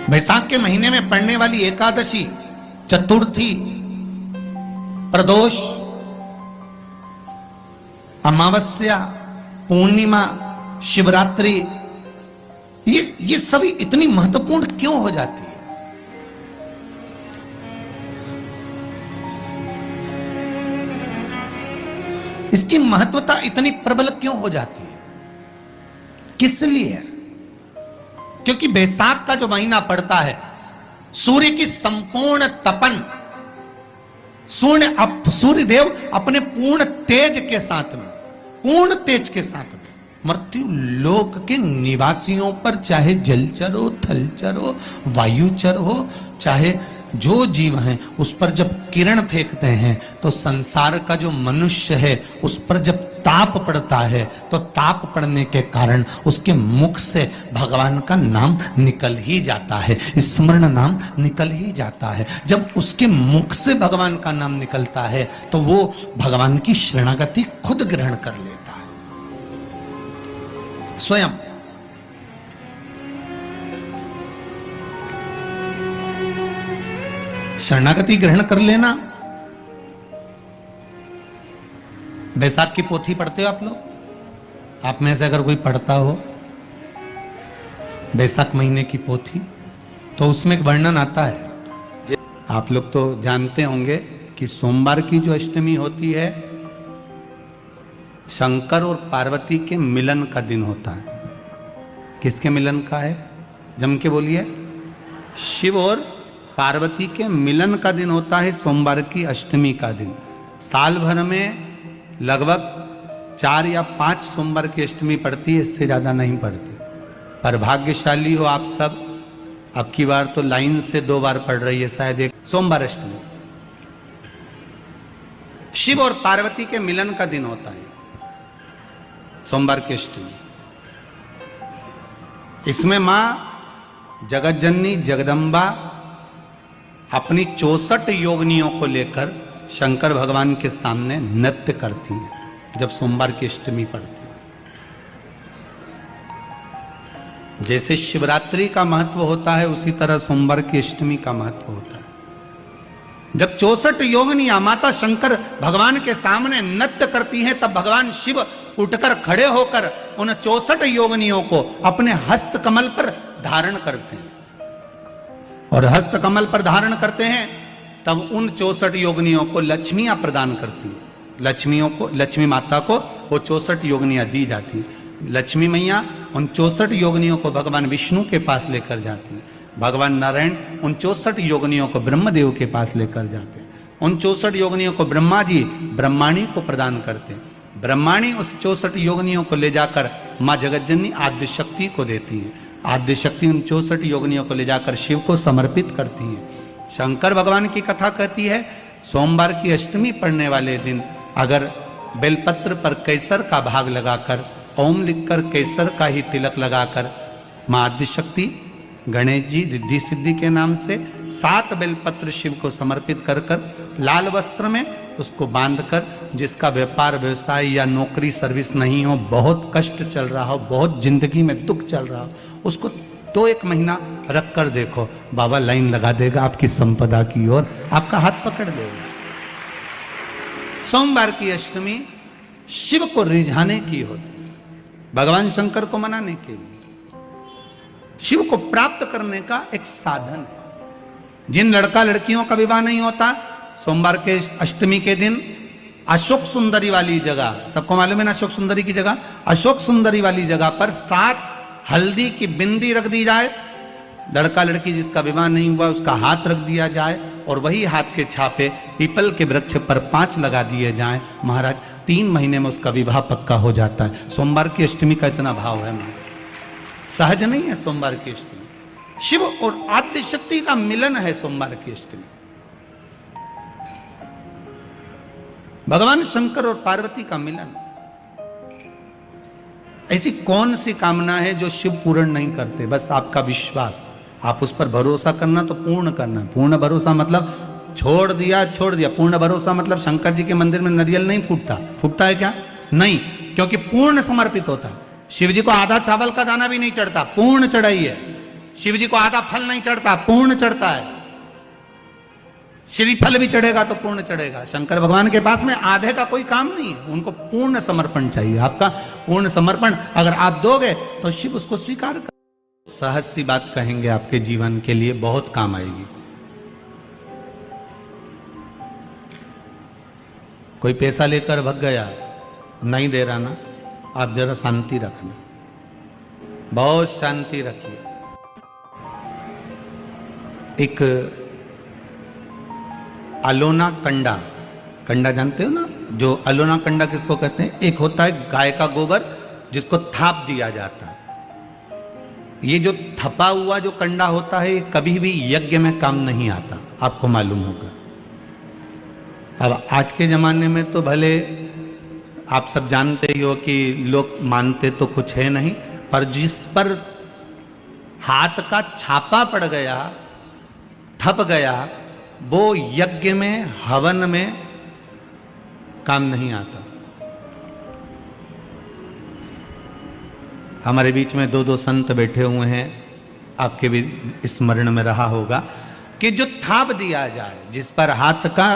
वैशाख के महीने में पड़ने वाली एकादशी, चतुर्थी, प्रदोष, अमावस्या, पूर्णिमा, शिवरात्रि, ये सभी इतनी महत्वपूर्ण क्यों हो जाती है? इसकी महत्वता इतनी प्रबल क्यों हो जाती है? किस लिए? क्योंकि वैशाख का जो महीना पड़ता है, सूर्य की संपूर्ण तपन, सूर्यदेव अपने पूर्ण तेज के साथ में, पूर्ण तेज के साथ में मृत्यु लोक के निवासियों पर, चाहे जलचर हो, थलचर हो, वायुचर हो, चाहे जो जीव हैं, उस पर जब किरण फेंकते हैं तो संसार का जो मनुष्य है उस पर जब ताप पड़ता है तो ताप पड़ने के कारण उसके मुख से भगवान का नाम निकल ही जाता है, स्मरण नाम निकल ही जाता है। जब उसके मुख से भगवान का नाम निकलता है तो वो भगवान की शरणागति खुद ग्रहण कर लेता है स्वयं। शरणागति ग्रहण कर लेना। वैशाख की पोथी पढ़ते हो आप लोग? आप में से अगर कोई पढ़ता हो वैशाख महीने की पोथी, तो उसमें एक वर्णन आता है। आप लोग तो जानते होंगे कि सोमवार की जो अष्टमी होती है, शंकर और पार्वती के मिलन का दिन होता है। किसके मिलन का है? जम के बोलिए। शिव और पार्वती के मिलन का दिन होता है सोमवार की अष्टमी का दिन। साल भर में लगभग 4 या 5 सोमवार की अष्टमी पड़ती है, इससे ज्यादा नहीं पड़ती। पर भाग्यशाली हो आप सब, अब की बार तो लाइन से 2 बार पड़ रही है शायद एक सोमवार अष्टमी। शिव और पार्वती के मिलन का दिन होता है सोमवार की अष्टमी। इसमें मां जगत जननी जगदम्बा अपनी 64 योगिनियों को लेकर शंकर भगवान के सामने नृत्य करती हैं जब सोमवार की अष्टमी पड़ती है। जैसे शिवरात्रि का महत्व होता है उसी तरह सोमवार की अष्टमी का महत्व होता है। जब 64 योगिनियां माता शंकर भगवान के सामने नृत्य करती हैं तब भगवान शिव उठकर खड़े होकर उन 64 योगिनियों को अपने हस्त कमल पर धारण करते हैं, और हस्त कमल पर धारण करते हैं तब उन 64 योगिनियों को लक्ष्मियां प्रदान करती हैं। लक्ष्मी माता को वो 64 योगिनियां दी जाती हैं। लक्ष्मी मैया उन 64 योगिनियों को भगवान विष्णु के पास लेकर जाती हैं। भगवान नारायण उन 64 योगिनियों को ब्रह्मदेव के पास लेकर जाते हैं। उन 64 योगिनियों को ब्रह्मा जी ब्रह्माणी को प्रदान करते हैं। ब्रह्माणी उस 64 योगिनियों को ले जाकर माँ जगतजननी आद्य शक्ति को देती है। आद्य शक्ति उन 64 योगिनियों को ले जाकर शिव को समर्पित करती है। शंकर भगवान की कथा कहती है, सोमवार की अष्टमी पड़ने वाले दिन अगर बेलपत्र पर केसर का भाग लगाकर, ओम लिखकर केसर का ही तिलक लगाकर मां आद्य शक्ति गणेश जी रिद्धि सिद्धि के नाम से 7 बेलपत्र शिव को समर्पित कर लाल वस्त्र में उसको बांधकर, जिसका व्यापार व्यवसाय या नौकरी सर्विस नहीं हो, बहुत कष्ट चल रहा हो, बहुत जिंदगी में दुख चल रहा हो, उसको 2-1 महीना रख कर देखो, बाबा लाइन लगा देगा आपकी संपदा की ओर, आपका हाथ पकड़ देगा। सोमवार की अष्टमी शिव को रिझाने की होती है, भगवान शंकर को मनाने के लिए, शिव को प्राप्त करने का एक साधन है। जिन लड़का लड़कियों का विवाह नहीं होता, सोमवार के अष्टमी के दिन अशोक सुंदरी वाली जगह, सबको मालूम है ना अशोक सुंदरी की जगह, अशोक सुंदरी वाली जगह पर 7 हल्दी की बिंदी रख दी जाए। लड़का लड़की जिसका विवाह नहीं हुआ उसका हाथ रख दिया जाए, और वही हाथ के छापे पीपल के वृक्ष पर 5 लगा दिए जाएं। महाराज 3 महीने में उसका विवाह पक्का हो जाता है। सोमवार की अष्टमी का इतना भाव है महाराज, सहज नहीं है सोमवार की अष्टमी। शिव और आद्य शक्ति का मिलन है सोमवार की अष्टमी। भगवान शंकर और पार्वती का मिलन। ऐसी कौन सी कामना है जो शिव पूर्ण नहीं करते? बस आपका विश्वास, आप उस पर भरोसा करना तो पूर्ण करना। पूर्ण भरोसा मतलब छोड़ दिया। पूर्ण भरोसा मतलब शंकर जी के मंदिर में नारियल नहीं फूटता है क्या? नहीं, क्योंकि पूर्ण समर्पित होता है। शिव जी को आधा चावल का दाना भी नहीं चढ़ता, पूर्ण चढ़ाई है। शिव जी को आधा फल नहीं चढ़ता, पूर्ण चढ़ता है। श्रीफल भी चढ़ेगा तो पूर्ण चढ़ेगा। शंकर भगवान के पास में आधे का कोई काम नहीं है, उनको पूर्ण समर्पण चाहिए। आपका पूर्ण समर्पण अगर आप दोगे तो शिव उसको स्वीकार कर। सहज सी बात कहेंगे, आपके जीवन के लिए बहुत काम आएगी। कोई पैसा लेकर भग गया, नहीं दे रहा ना, आप जरा शांति रखना, बहुत शांति रखिए। एक अलोना कंडा, कंडा जानते हो ना, जो अलोना कंडा किसको कहते हैं? एक होता है गाय का गोबर जिसको थाप दिया जाता है। ये जो थपा हुआ जो कंडा होता है, ये कभी भी यज्ञ में काम नहीं आता, आपको मालूम होगा। अब आज के जमाने में तो भले आप सब जानते ही हो कि लोग मानते तो कुछ है नहीं, पर जिस पर हाथ का छापा पड़ गया, थप गया, वो यज्ञ में, हवन में काम नहीं आता। हमारे बीच में दो संत बैठे हुए हैं, आपके भी स्मरण में रहा होगा कि जो थाप दिया जाए, जिस पर हाथ का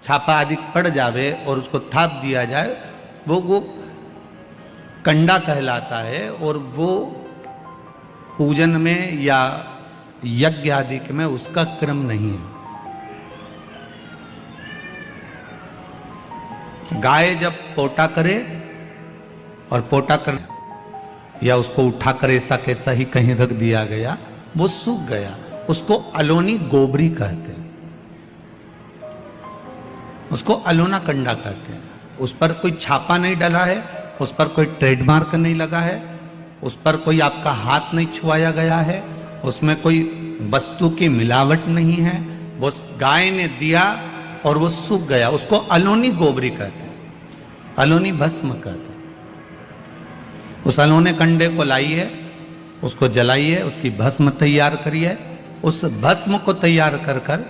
छापा आदि पड़ जावे और उसको थाप दिया जाए, वो कंडा कहलाता है। और वो पूजन में या यज्ञ आदि में उसका क्रम नहीं है। गाय जब पोटा करे और पोटा कर या उसको उठा कर ऐसा कैसा ही कहीं रख दिया गया, वो सूख गया, उसको अलोनी गोबरी कहते हैं, उसको अलोना कंडा कहते हैं। उस पर कोई छापा नहीं डला है, उस पर कोई ट्रेडमार्क नहीं लगा है, उस पर कोई आपका हाथ नहीं छुआया गया है, उसमें कोई वस्तु की मिलावट नहीं है। वो गाय ने दिया और वो सूख गया, उसको अलोनी गोबरी कहते हैं, अलोनी भस्म कहते हैं। उस अलोने कंडे को लाइए, उसको जलाइए, उसकी भस्म तैयार करिए। उस भस्म को तैयार कर कर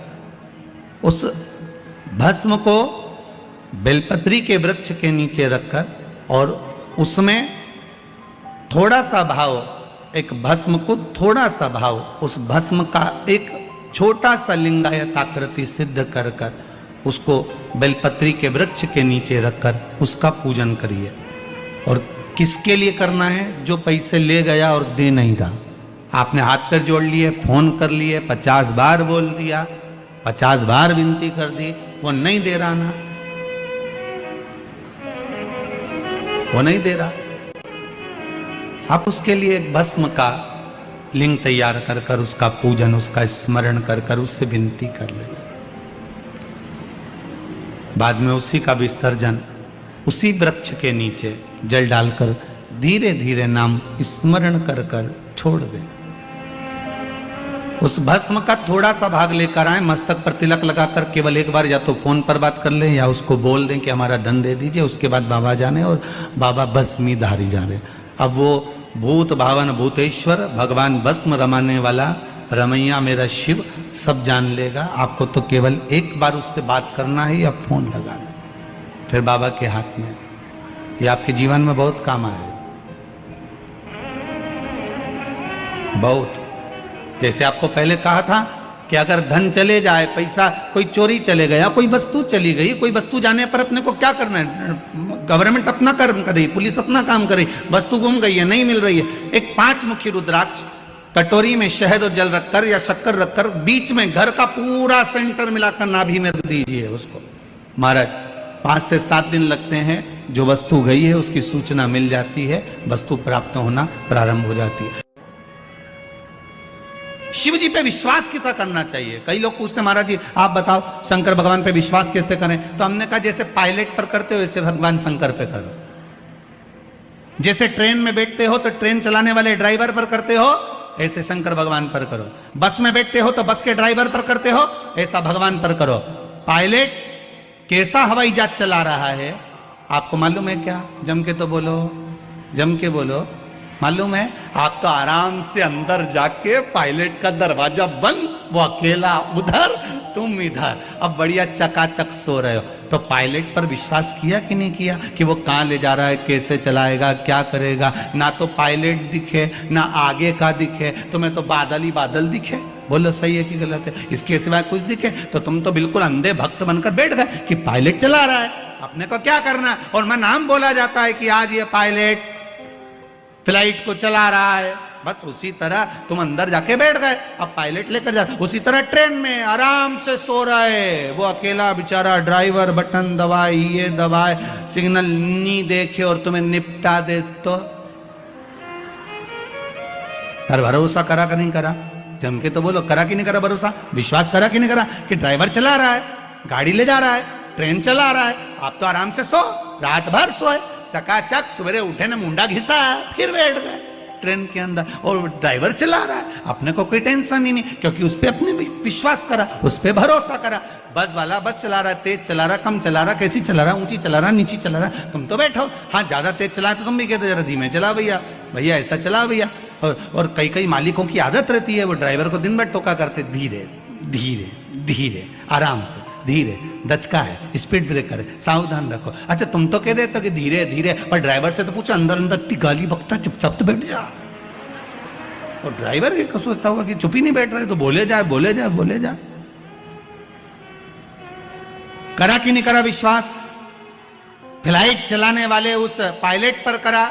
उस भस्म को बेलपत्री के वृक्ष के नीचे रखकर और उसमें थोड़ा सा भाव, एक भस्म को थोड़ा सा भाव, उस भस्म का एक छोटा सा लिंगायत आकृति सिद्ध कर कर उसको बेलपत्री के वृक्ष के नीचे रखकर उसका पूजन करिए। और किसके लिए करना है? जो पैसे ले गया और दे नहीं रहा। आपने हाथ पैर जोड़ लिए, फोन कर लिए, 50 बार बोल दिया, 50 बार विनती कर दी, वो नहीं दे रहा ना, वो नहीं दे रहा। आप उसके लिए एक भस्म का लिंग तैयार कर कर उसका पूजन, उसका स्मरण कर कर उससे विनती कर ले। बाद में उसी का विसर्जन उसी वृक्ष के नीचे जल डालकर धीरे धीरे नाम स्मरण कर कर छोड़ दे। उस भस्म का थोड़ा सा भाग लेकर आए, मस्तक पर तिलक लगाकर केवल एक बार या तो फोन पर बात कर लें या उसको बोल दें कि हमारा धन दे दीजिए। उसके बाद बाबा जाने और बाबा भस्मी धारी जाने। अब वो भूत भावन भूतेश्वर भगवान भस्म रमाने वाला रमैया मेरा शिव सब जान लेगा। आपको तो केवल एक बार उससे बात करना है या फोन लगाना, फिर बाबा के हाथ में। ये आपके जीवन में बहुत काम आए, बहुत। जैसे आपको पहले कहा था कि अगर धन चले जाए, पैसा कोई चोरी चले गया, कोई वस्तु चली गई, कोई वस्तु जाने पर अपने को क्या करना है? गवर्नमेंट अपना कर्म कर रही, पुलिस अपना काम कर रही, वस्तु गुम गई है, नहीं मिल रही है। एक 5 मुखी रुद्राक्ष कटोरी में शहद और जल रखकर या शक्कर रखकर बीच में घर का पूरा सेंटर मिलाकर नाभि में दीजिए उसको। महाराज 5 से 7 दिन लगते हैं, जो वस्तु गई है उसकी सूचना मिल जाती है, वस्तु प्राप्त होना प्रारंभ हो जाती है। शिव जी पे विश्वास कितना करना चाहिए? कई लोग पूछते महाराज जी आप बताओ शंकर भगवान पे विश्वास कैसे करें? तो हमने कहा जैसे पायलट पर करते हो वैसे भगवान शंकर पे करो। जैसे ट्रेन में बैठते हो तो ट्रेन चलाने वाले ड्राइवर पर करते हो, ऐसे शंकर भगवान पर करो। बस में बैठते हो तो बस के ड्राइवर पर करते हो, ऐसा भगवान पर करो। पायलट कैसा हवाई जहाज चला रहा है आपको मालूम है क्या? जम के तो बोलो, जम के बोलो। मालूम है? आप तो आराम से अंदर जाके पायलट का दरवाजा बंद, वो अकेला उधर, तुम इधर अब बढ़िया चकाचक सो रहे हो। तो पायलट पर विश्वास किया कि नहीं किया कि वो कहाँ ले जा रहा है, कैसे चलाएगा, क्या करेगा? ना तो पायलट दिखे, ना आगे का दिखे, तुम्हें तो बादल ही बादल दिखे। बोलो सही है कि गलत है? इसके सिवाय कुछ दिखे तो तुम तो बिल्कुल अंधे भक्त बनकर बैठ गए कि पायलट चला रहा है, अपने को क्या करना। और मैं नाम बोला जाता है कि आज ये पायलट फ्लाइट को चला रहा है, बस उसी तरह तुम अंदर जाके बैठ गए, अब पायलट लेकर जा। उसी तरह ट्रेन में आराम से सो रहा है वो अकेला बेचारा ड्राइवर, बटन दबाए, ये दबाए, सिग्नल नहीं देखे और तुम्हें निपटा दे तो पर भरोसा करा कि नहीं करा? जम के तो बोलो, करा कि नहीं करा भरोसा? विश्वास करा कि नहीं करा कि ड्राइवर चला रहा है, गाड़ी ले जा रहा है, ट्रेन चला रहा है, आप तो आराम से सो, रात भर सोए, चकाचक सवेरे उठे ना मुंडा घिसा फिर बैठ गए ट्रेन के अंदर, और ड्राइवर चला रहा है, अपने को कोई टेंशन ही नहीं, क्योंकि उस पर अपने विश्वास करा, उस पर भरोसा करा। बस वाला बस चला रहा है, तेज चला रहा, कम चला रहा, कैसी चला रहा, ऊंची चला रहा, नीची चला रहा, तुम तो बैठो। हाँ ज्यादा तेज चला तो तुम भी कहते जरा धीमे चला भैया, भैया ऐसा चला भैया। और कई कई मालिकों की आदत रहती है, वो ड्राइवर को दिन भर टोका करते, धीरे धीरे धीरे, आराम से, धीरे, दचका है, स्पीड ब्रेकर है, सावधान रखो। अच्छा तुम तो कह देते हो कि धीरे धीरे, पर ड्राइवर से तो पूछो, अंदर अंदर इतनी गाली बकता, चुपचाप तो बैठ जा। और ड्राइवर ये सोचता होगा कि चुप ही नहीं बैठ रहे, तो बोले जाए बोले जाए बोले जाए। करा कि नहीं करा विश्वास? फ्लाइट चलाने वाले उस पायलट पर करा,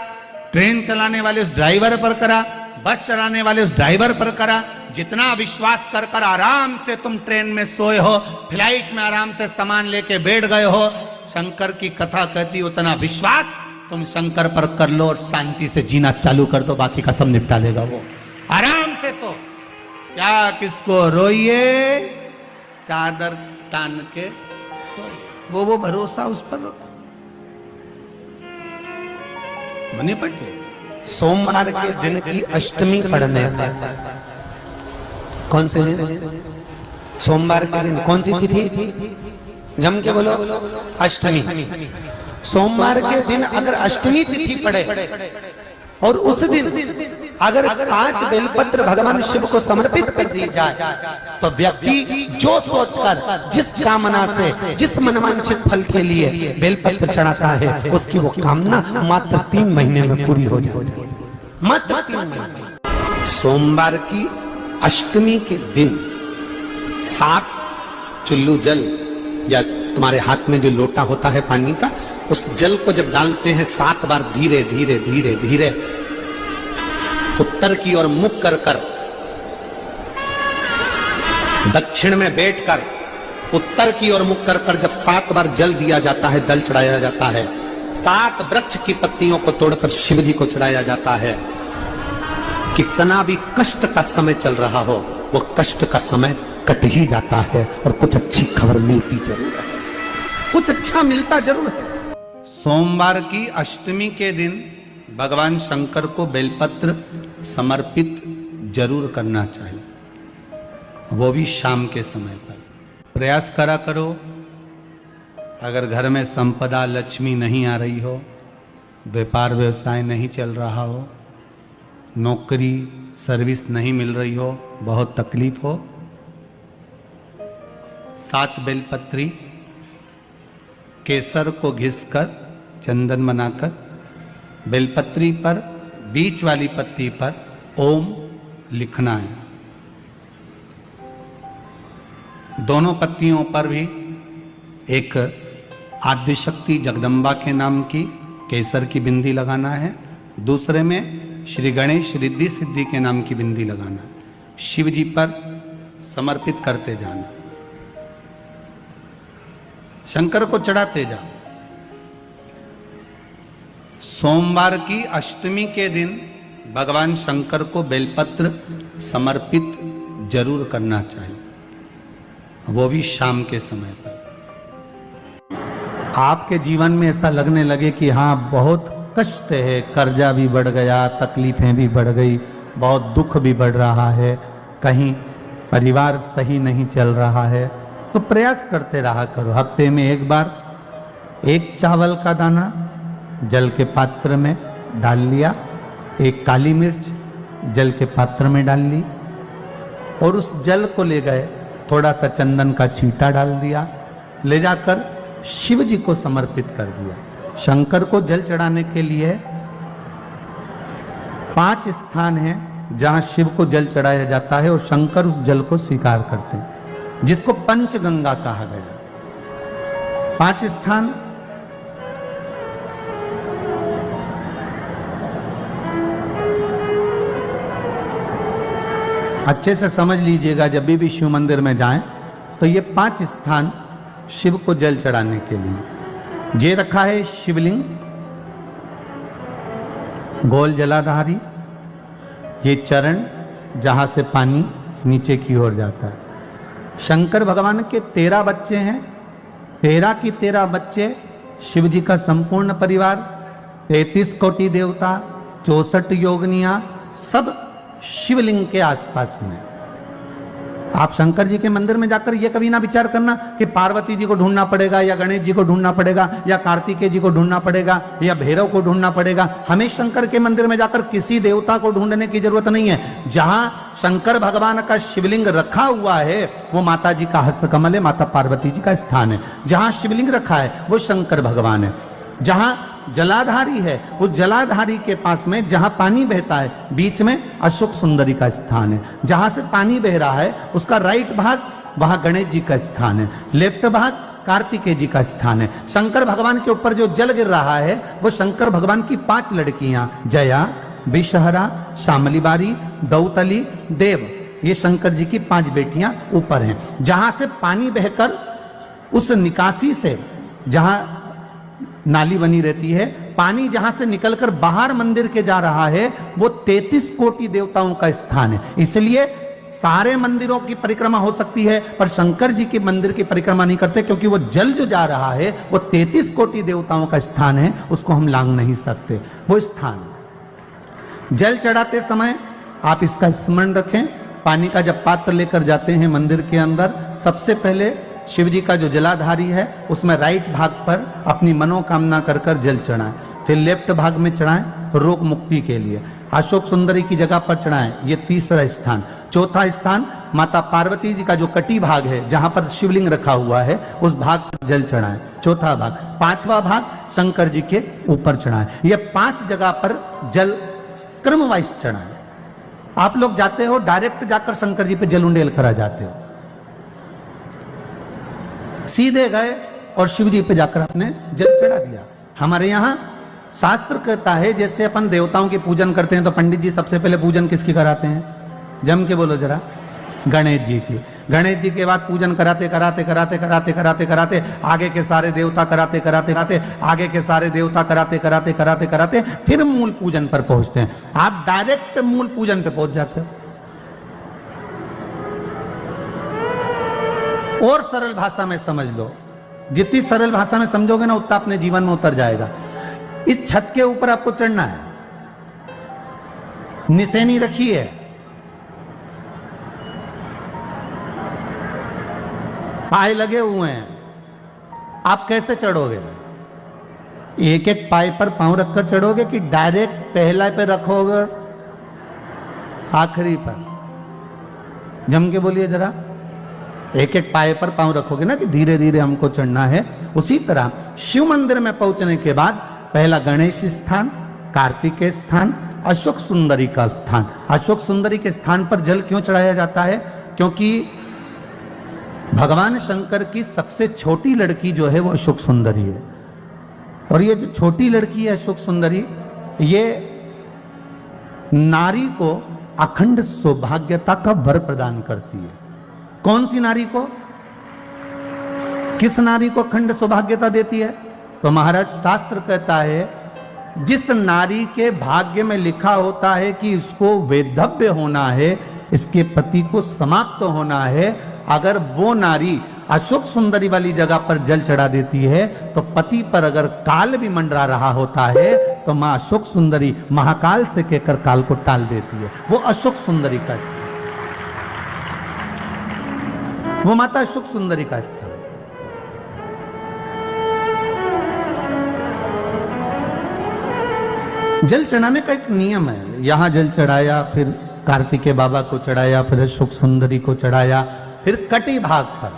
ट्रेन चलाने वाले उस ड्राइवर पर करा, बस चलाने वाले उस ड्राइवर पर करा। जितना विश्वास कर कर आराम से तुम ट्रेन में सोए हो, फ्लाइट में आराम से सामान लेके बैठ गए हो, शंकर की कथा कहती उतना विश्वास तुम शंकर पर कर लो और शांति से जीना चालू कर दो, बाकी का सब निपटा लेगा वो। आराम से सो, क्या किसको रोइए, चादर तान के सो, वो भरोसा उस पर रखो। बने पड़े सोमवार के दिन की अष्टमी पढ़ने पर, कौन से दिन? सोमवार के दिन कौन सी तिथि? जम के बोलो, अष्टमी। सोमवार के दिन अगर अष्टमी तिथि पड़े और उस दिन अगर 5 बेलपत्र भगवान शिव को समर्पित कर दी जाए, तो व्यक्ति जो सोचकर, जिस कामना से, जिस मनवांछित फल के लिए बेलपत्र चढ़ाता है, उसकी वो कामना मात्र 3 महीने में पूरी हो जाती है, मात्र 3 महीने। सोमवार की अष्टमी के दिन 7 चुल्लू जल, या तुम्हारे हाथ में जो लोटा होता है पानी का, उस जल को जब डालते हैं 7 बार धीरे धीरे धीरे धीरे उत्तर की ओर मुख कर कर, दक्षिण में बैठकर उत्तर की ओर मुख कर कर जब 7 बार जल दिया जाता है, दल चढ़ाया जाता है, 7 वृक्ष की पत्तियों को तोड़कर शिव जी को चढ़ाया जाता है। कितना भी कष्ट का समय चल रहा हो, वो कष्ट का समय कट ही जाता है और कुछ अच्छी खबर मिलती जरूर है, कुछ अच्छा मिलता जरूर है। सोमवार की अष्टमी के दिन भगवान शंकर को बेलपत्र समर्पित जरूर करना चाहिए, वो भी शाम के समय पर। प्रयास करा करो, अगर घर में संपदा लक्ष्मी नहीं आ रही हो, व्यापार व्यवसाय नहीं चल रहा हो, नौकरी सर्विस नहीं मिल रही हो, बहुत तकलीफ हो, 7 बेलपत्री केसर को घिसकर चंदन बनाकर बेलपत्री पर बीच वाली पत्ती पर ओम लिखना है। दोनों पत्तियों पर भी एक आद्यशक्ति जगदम्बा के नाम की केसर की बिंदी लगाना है, दूसरे में श्री गणेश रिद्धि सिद्धि के नाम की बिंदी लगाना है। शिव जी पर समर्पित करते जाना, शंकर को चढ़ाते जाओ। सोमवार की अष्टमी के दिन भगवान शंकर को बेलपत्र समर्पित जरूर करना चाहिए, वो भी शाम के समय पर। आपके जीवन में ऐसा लगने लगे कि हाँ बहुत कष्ट है, कर्जा भी बढ़ गया, तकलीफें भी बढ़ गई, बहुत दुख भी बढ़ रहा है, कहीं परिवार सही नहीं चल रहा है, तो प्रयास करते रहा करो। हफ्ते में एक बार 1 चावल का दाना जल के पात्र में डाल लिया, 1 काली मिर्च जल के पात्र में डाल ली, और उस जल को ले गए थोड़ा सा चंदन का छींटा डाल दिया, ले जाकर शिव जी को समर्पित कर दिया। शंकर को जल चढ़ाने के लिए 5 स्थान हैं जहां शिव को जल चढ़ाया जाता है और शंकर उस जल को स्वीकार करते हैं, जिसको पंचगंगा कहा गया। 5 स्थान अच्छे से समझ लीजिएगा, जब भी शिव मंदिर में जाएं तो ये 5 स्थान शिव को जल चढ़ाने के लिए ये रखा है। शिवलिंग, गोल जलाधारी, ये चरण जहां से पानी नीचे की ओर जाता है। शंकर भगवान के 13 बच्चे हैं, 13 की 13 बच्चे, शिव जी का संपूर्ण परिवार, 33 कोटि देवता, 64 योगनियां, सब शिवलिंग के आसपास में। आप शंकर जी के मंदिर में जाकर यह कभी ना विचार करना कि पार्वती जी को ढूंढना पड़ेगा या गणेश जी को ढूंढना पड़ेगा या कार्तिकेय जी को ढूंढना पड़ेगा या भैरव को ढूंढना पड़ेगा। हमें शंकर के मंदिर में जाकर किसी देवता को ढूंढने की जरूरत नहीं है। जहां शंकर भगवान का शिवलिंग रखा हुआ है वो माता जी का हस्तकमल है, माता पार्वती जी का स्थान है। जहां शिवलिंग रखा है वो शंकर भगवान है। जहां जलाधारी है उस जलाधारी के पास में जहां पानी बहता है बीच में अशोक सुंदरी का स्थान है। जहां से पानी बह रहा है उसका राइट भाग वहां गणेश जी का स्थान है, लेफ्ट भाग कार्तिकेय जी का स्थान है। शंकर भगवान के ऊपर जो जल गिर रहा है वो शंकर भगवान की 5 लड़कियां जया, विषहरा, शामलीबारी, दौतली, देव, ये शंकर जी की 5 बेटियां ऊपर हैं। जहां से पानी बहकर उस निकासी से, जहां नाली बनी रहती है, पानी जहां से निकलकर बाहर मंदिर के जा रहा है वो 33 कोटि देवताओं का स्थान है। इसलिए सारे मंदिरों की परिक्रमा हो सकती है पर शंकर जी के मंदिर की परिक्रमा नहीं करते, क्योंकि वो जल जो जा रहा है वो 33 कोटि देवताओं का स्थान है, उसको हम लांग नहीं सकते। वो स्थान जल चढ़ाते समय आप इसका स्मरण रखें। पानी का जब पात्र लेकर जाते हैं मंदिर के अंदर, सबसे पहले शिव जी का जो जलाधारी है उसमें राइट भाग पर अपनी मनोकामना कर कर जल चढ़ाएं, फिर लेफ्ट भाग में चढ़ाएं रोग मुक्ति के लिए। अशोक सुंदरी की जगह पर चढ़ाएं, ये 3रा स्थान। 4था स्थान माता पार्वती जी का जो कटी भाग है जहां पर शिवलिंग रखा हुआ है उस भाग पर जल चढ़ाएं, 4था भाग। 5वां भाग शंकर जी के ऊपर चढ़ाएं। ये 5 जगह पर जल क्रम वाइज चढ़ाएं। आप लोग जाते हो डायरेक्ट जाकर शंकर जी पे जल उंडेल करा जाते हो, सीधे गए और शिव जी पे जाकर आपने जल चढ़ा दिया। हमारे यहाँ शास्त्र कहता है जैसे अपन देवताओं की पूजन करते हैं तो पंडित जी सबसे पहले पूजन किसकी कराते हैं? जम के बोलो जरा, गणेश जी की। गणेश जी के बाद पूजन कराते कराते कराते कराते कराते कराते आगे के सारे देवता कराते कराते कराते आगे के सारे देवता कराते कराते कराते कराते फिर मूल पूजन पर पहुंचते हैं। आप डायरेक्ट मूल पूजन पे पहुंच जाते हो। और सरल भाषा में समझ लो, जितनी सरल भाषा में समझोगे ना उतना अपने जीवन में उतर जाएगा। इस छत के ऊपर आपको चढ़ना है, निशानी रखी है, पाए लगे हुए हैं, आप कैसे चढ़ोगे? एक एक पाए पर पांव रखकर चढ़ोगे कि डायरेक्ट पहला पे रखोगे आखिरी पर? जम के बोलिए जरा, एक एक पाए पर पांव रखोगे ना कि धीरे धीरे हमको चढ़ना है। उसी तरह शिव मंदिर में पहुंचने के बाद पहला गणेश स्थान, कार्तिकेय स्थान, अशोक सुंदरी का स्थान। अशोक सुंदरी के स्थान पर जल क्यों चढ़ाया जाता है? क्योंकि भगवान शंकर की सबसे छोटी लड़की जो है वो अशोक सुंदरी है। और ये जो छोटी लड़की है अशोक सुंदरी, ये नारी को अखंड सौभाग्यता का वर प्रदान करती है। कौन सी नारी को? किस नारी को अखंड सौभाग्यता देती है? तो महाराज शास्त्र कहता है जिस नारी के भाग्य में लिखा होता है कि इसको वैधव्य होना है, इसके पति को समाप्त होना है, अगर वो नारी अशोक सुंदरी वाली जगह पर जल चढ़ा देती है तो पति पर अगर काल भी मंडरा रहा होता है तो मां अशोक सुंदरी महाकाल से कहकर काल को टाल देती है। वो अशोक सुंदरी का स्थान, वो माता अशोक सुंदरी का स्थान। जल चढ़ाने का एक नियम है। यहां जल चढ़ाया, फिर कार्तिकेय बाबा को चढ़ाया, फिर अशोक सुंदरी को चढ़ाया, फिर कटी भाग पर।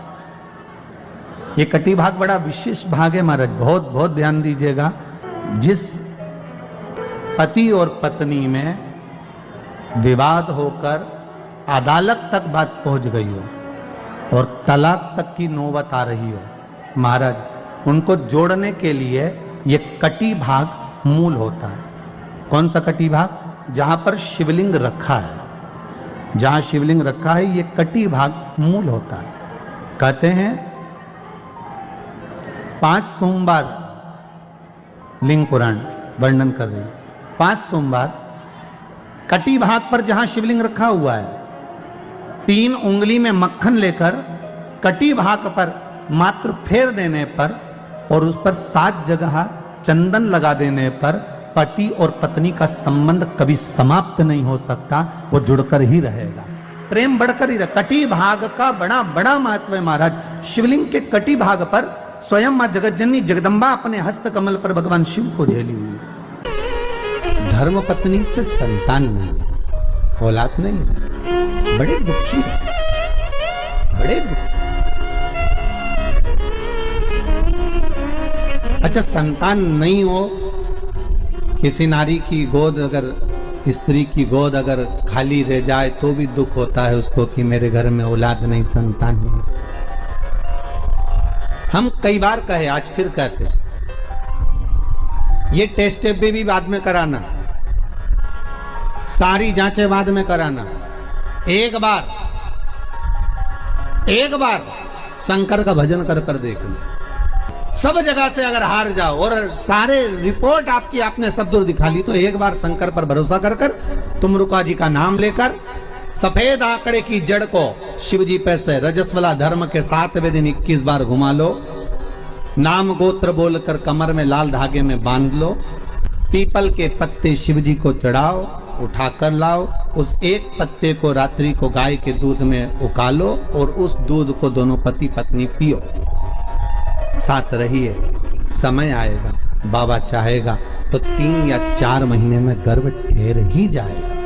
ये कटी भाग बड़ा विशेष भाग है महाराज, बहुत बहुत ध्यान दीजिएगा। जिस पति और पत्नी में विवाद होकर अदालत तक बात पहुंच गई हो और तलाक तक की नौबत आ रही हो, महाराज उनको जोड़ने के लिए ये कटी भाग मूल होता है। कौन सा कटी भाग? जहां पर शिवलिंग रखा है, जहां शिवलिंग रखा है ये कटी भाग मूल होता है। कहते हैं 5 सोमवार लिंग पुराण वर्णन कर रही है, 5 सोमवार कटी भाग पर जहां शिवलिंग रखा हुआ है, 3 उंगली में मक्खन लेकर कटी भाग पर मात्र फेर देने पर और उस पर 7 जगह चंदन लगा देने पर पति और पत्नी का संबंध कभी समाप्त नहीं हो सकता, वो जुड़कर ही रहेगा, प्रेम बढ़कर ही रहेगा। कटी भाग का बड़ा बड़ा महत्व है महाराज। शिवलिंग के कटी भाग पर स्वयं मां जगतजननी जगदम्बा अपने हस्त कमल पर भगवान शिव को झेली हुई है। धर्म पत्नी से संतान नहीं, औलाद नहीं, बड़े दुखी है, बड़े दुखी। अच्छा, संतान नहीं हो, किसी नारी की गोद अगर, स्त्री की गोद अगर खाली रह जाए तो भी दुख होता है उसको कि मेरे घर में औलाद नहीं, संतान नहीं। हम कई बार कहे, आज फिर कहते, ये टेस्ट भी बाद में कराना, सारी जांचें बाद में कराना, एक बार शंकर का भजन कर कर देखना। सब जगह से अगर हार जाओ और सारे रिपोर्ट आपकी आपने सब दूर दिखा ली, तो एक बार शंकर पर भरोसा कर कर तुमरुका जी का नाम लेकर सफेद आंकड़े की जड़ को शिव जी पे से रजस्वला धर्म के 7वें दिन 21 बार घुमा लो, नाम गोत्र बोलकर कमर में लाल धागे में बांध लो, पीपल के पत्ते शिव जी को चढ़ाओ, उठाकर लाओ, उस एक पत्ते को रात्रि को गाय के दूध में उकालो और उस दूध को दोनों पति पत्नी पियो, साथ रहिए। समय आएगा, बाबा चाहेगा तो 3 या 4 महीने में गर्भ ठहर ही जाएगा।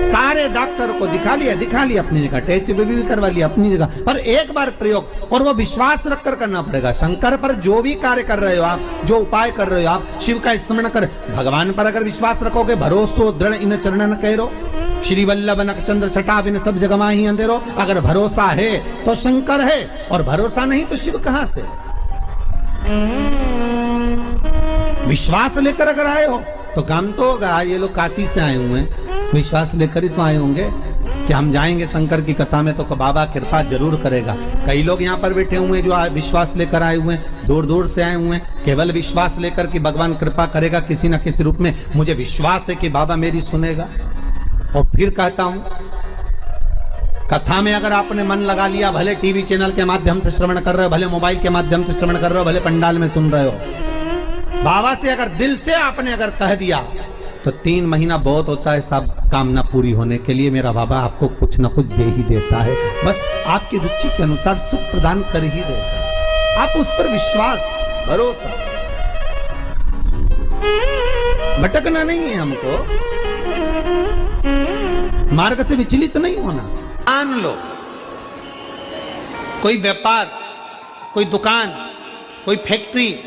सारे डॉक्टर को दिखा लिया अपनी जगह, टेस्ट भी करवा लिया अपनी जगह, पर एक बार प्रयोग, और वो विश्वास रखकर करना पड़ेगा। शंकर पर जो भी कार्य कर रहे हो आप, जो उपाय कर रहे हो आप, शिव का स्मरण कर, भगवान पर अगर विश्वास रखोगे, भरोसो दृढ़ इन चरणन करो, श्री वल्लभ नखचंद्र छटा बिन सब जगह माही अंधेरो। अगर भरोसा है तो शंकर है, और भरोसा नहीं तो शिव कहां से? विश्वास लेकर अगर आए हो तो काम तो होगा। ये लोग काशी से आए हुए हैं, विश्वास लेकर ही तो आए होंगे कि हम जाएंगे शंकर की कथा में तो बाबा कृपा जरूर करेगा। कई लोग यहाँ पर बैठे हुए हैं जो विश्वास लेकर आए हुए हैं, दूर दूर से आए हुए हैं, केवल विश्वास लेकर कि भगवान कृपा करेगा किसी न किसी रूप में, मुझे विश्वास है कि बाबा मेरी सुनेगा। और फिर कहता हूं, कथा में अगर आपने मन लगा लिया, भले टीवी चैनल के माध्यम से श्रवण कर रहे हो, भले मोबाइल के माध्यम से श्रवण कर रहे हो, भले पंडाल में सुन रहे हो, बाबा से अगर दिल से आपने अगर कह दिया तो 3 महीना बहुत होता है सब कामना पूरी होने के लिए। मेरा बाबा आपको कुछ ना कुछ दे ही देता है, बस आपकी रुचि के अनुसार सुख प्रदान कर ही देता है। आप उस पर विश्वास, भरोसा, भटकना नहीं है हमको, मार्ग से विचलित नहीं होना। मान लो कोई व्यापार, कोई दुकान, कोई फैक्ट्री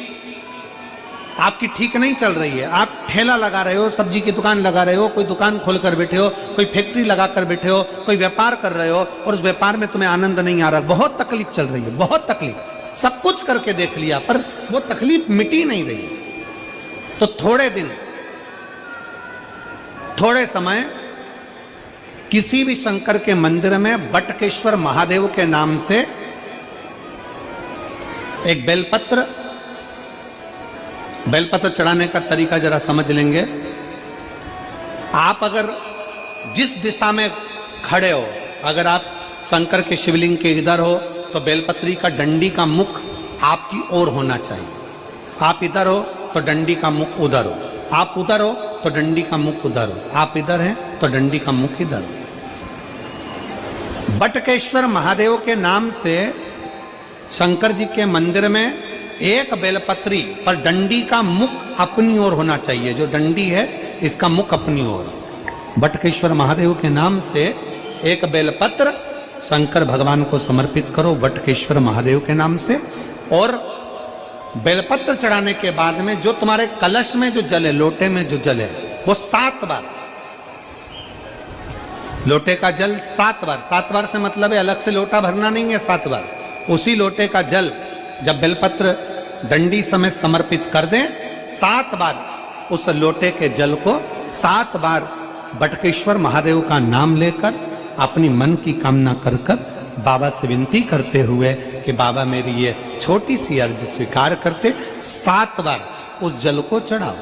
आपकी ठीक नहीं चल रही है, आप ठेला लगा रहे हो, सब्जी की दुकान लगा रहे हो, कोई दुकान खोलकर बैठे हो, कोई फैक्ट्री लगाकर बैठे हो, कोई व्यापार कर रहे हो और उस व्यापार में तुम्हें आनंद नहीं आ रहा, बहुत तकलीफ चल रही है, बहुत तकलीफ, सब कुछ करके देख लिया पर वो तकलीफ मिटी नहीं रही, तो थोड़े दिन, थोड़े समय किसी भी शंकर के मंदिर में बटकेश्वर महादेव के नाम से एक बेलपत्र चढ़ाने का तरीका जरा समझ लेंगे। आप अगर जिस दिशा में खड़े हो, अगर आप शंकर के शिवलिंग के इधर हो तो बेलपत्री का डंडी का मुख आपकी ओर होना चाहिए। आप इधर हो तो डंडी का मुख उधर हो, आप उधर हो तो डंडी का मुख उधर हो, आप इधर हैं तो डंडी का मुख इधर हो। बटकेश्वर महादेव के नाम से शंकर जी के मंदिर में एक बेलपत्री पर डंडी का मुख अपनी ओर होना चाहिए, जो डंडी है इसका मुख अपनी ओर। बटकेश्वर महादेव के नाम से एक बेलपत्र शंकर भगवान को समर्पित करो वटकेश्वर महादेव के नाम से। और बेलपत्र चढ़ाने के बाद में जो तुम्हारे कलश में जो जल है, लोटे में जो जल है, वो 7 बार, लोटे का जल 7 बार, 7 बार से मतलब है अलग से लोटा भरना नहीं है, 7 बार उसी लोटे का जल जब बेलपत्र दंडी समेत समर्पित कर दें, 7 बार उस लोटे के जल को 7 बार बटकेश्वर महादेव का नाम लेकर अपनी मन की कामना कर कर बाबा से विनती करते हुए कि बाबा मेरी ये छोटी सी अर्ज स्वीकार करते, 7 बार उस जल को चढ़ाओ।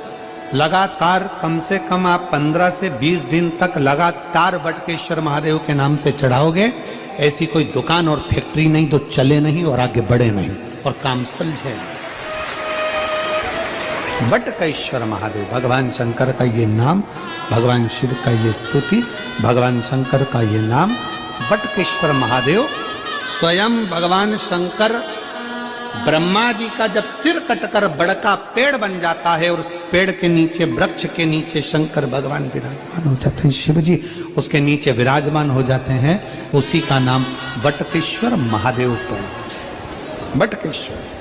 लगातार कम से कम आप 15 से 20 दिन तक लगातार बटकेश्वर महादेव के नाम से चढ़ाओगे। ऐसी कोई दुकान और फैक्ट्री नहीं तो चले नहीं और आगे बढ़े नहीं और काम सुलझे। बटकेश्वर महादेव, भगवान शंकर का ये नाम, भगवान शिव का ये स्तुति, भगवान शंकर का ये नाम बटकेश्वर महादेव। स्वयं भगवान शंकर ब्रह्मा जी का जब सिर कटकर बड़का पेड़ बन जाता है और उस पेड़ के नीचे, वृक्ष के नीचे शंकर भगवान विराजमान हो जाते हैं, शिव जी उसके नीचे विराजमान हो जाते हैं, उसी का नाम बटकेश्वर महादेव पड़ा। बटकेश्वर